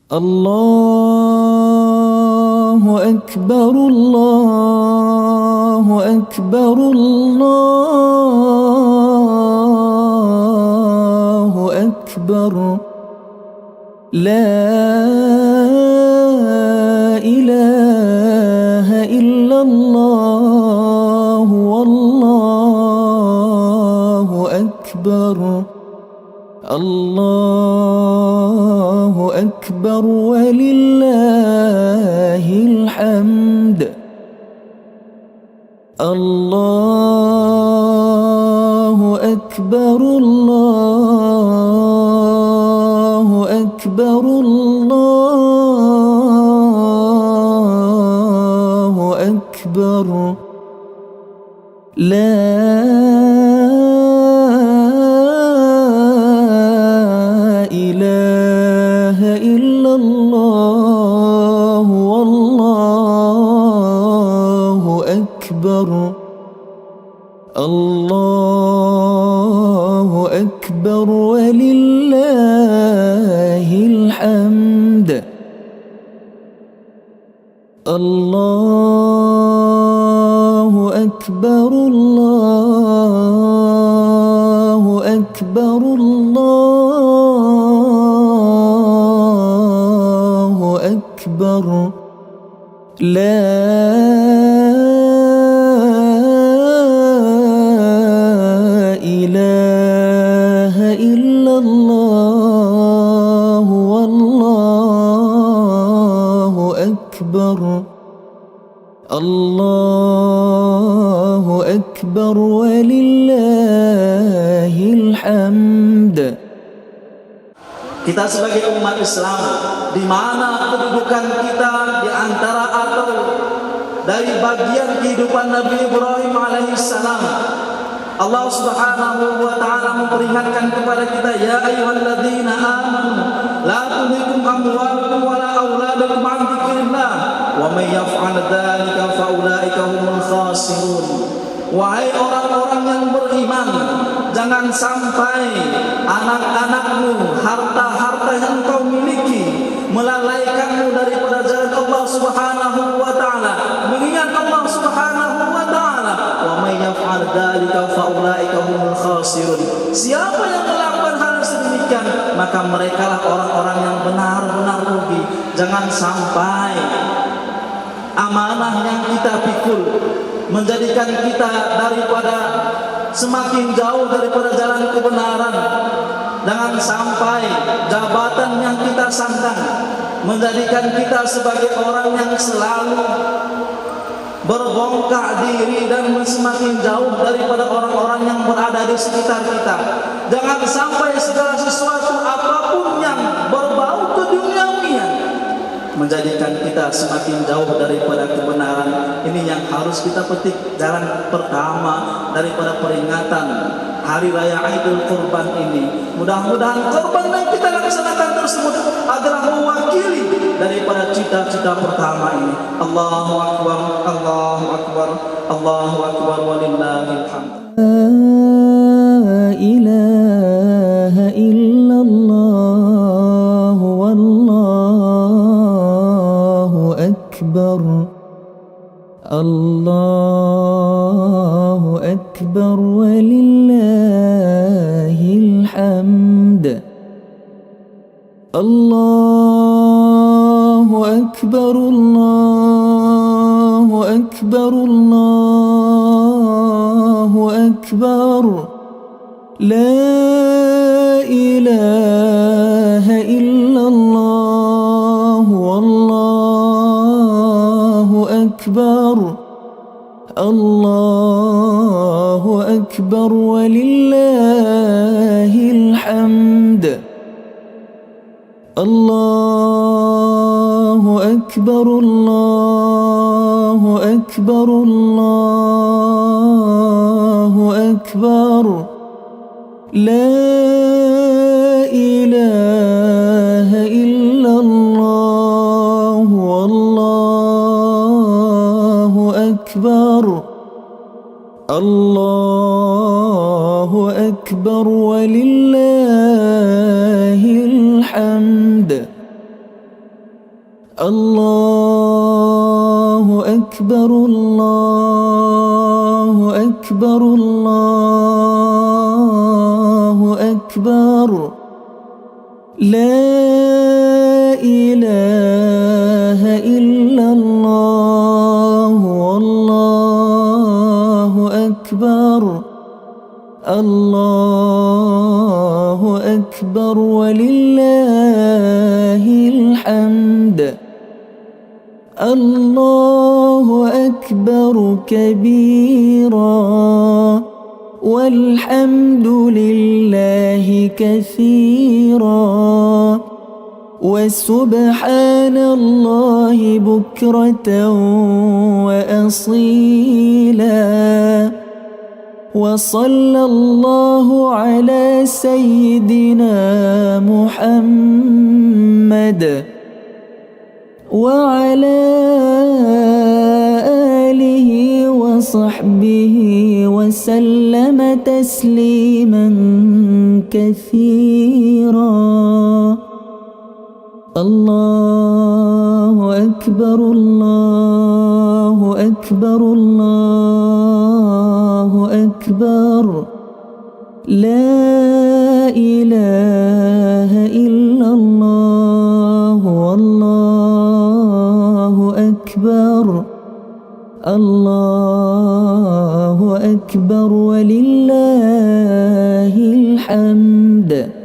الله أكبر الله أكبر الله أكبر لا إله إلا الله والله أكبر الله أكبر ولله الحمد الله أكبر الله أكبر الله أكبر لا إله إلا الله والله أكبر الله أكبر ولله الحمد الله أكبر الله أكبر الله أكبر لا إله إلا الله والله أكبر الله أكبر ولله الحمد. Kita sebagai umat Islam, di mana kedudukan kita di antara atau dari bagian kehidupan Nabi Ibrahim alaihissalam, Allah Subhanahu wa taala memperingatkan kepada kita, ya ayyuhalladzina amanu la tulhikum amwalukum wala auladukum an dzikrillah wa may yaf'al dzalika fa ulaika humul khasirun. Wahai orang-orang yang beriman, jangan sampai anak-anakmu, harta-harta yang kau miliki melalaikanmu daripada jalan Allah Subhanahu wa taala. Mengingat Allah Subhanahu wa taala, wa may yaf'al dzalika fa ulaika humul khasirun. Siapa yang melakukan hal sedemikian, maka merekalah orang-orang yang benar-benar rugi. Jangan sampai amanah yang kita pikul menjadikan kita daripada semakin jauh daripada jalan kebenaran. Jangan sampai jabatan yang kita sandang menjadikan kita sebagai orang yang selalu berbongkar diri dan semakin jauh daripada orang-orang yang berada di sekitar kita. Jangan sampai segala sesuatu apapun yang berbau keduniawian menjadikan kita semakin jauh daripada kebenaran. Ini yang harus kita petik jalan pertama daripada peringatan Hari Raya Idul Kurban ini. Mudah-mudahan kurban yang kita laksanakan tersebut adalah mewakili daripada cita-cita pertama ini. Allahu Akbar, Allahu Akbar, Allahu Akbar walillahil hamd. La ilaha illallah wallahu akbar. Allahu akbar walillahil hamd. Allahu akbar, Allahu akbar, Allahu akbar. La ilaha illallah wallahu akbar. Allahu akbar walillahil hamd. Allahu akbar, Allahu akbar, Allahu akbar. La ilaha illallah wallahu akbar. Allahu akbar walillahil hamd. الله أكبر الله أكبر الله أكبر لا إله إلا الله والله أكبر الله أكبر ولله الحمد الله أكبر كبيرا والحمد لله كثيرا وسبحان الله بكرة وأصيلا وصلى الله على سيدنا محمد وعلى آله وصحبه وسلم تسليما كثيرا الله أكبر الله أكبر الله أكبر لا إله إلا الله والله أكبر الله أكبر ولله الحمد.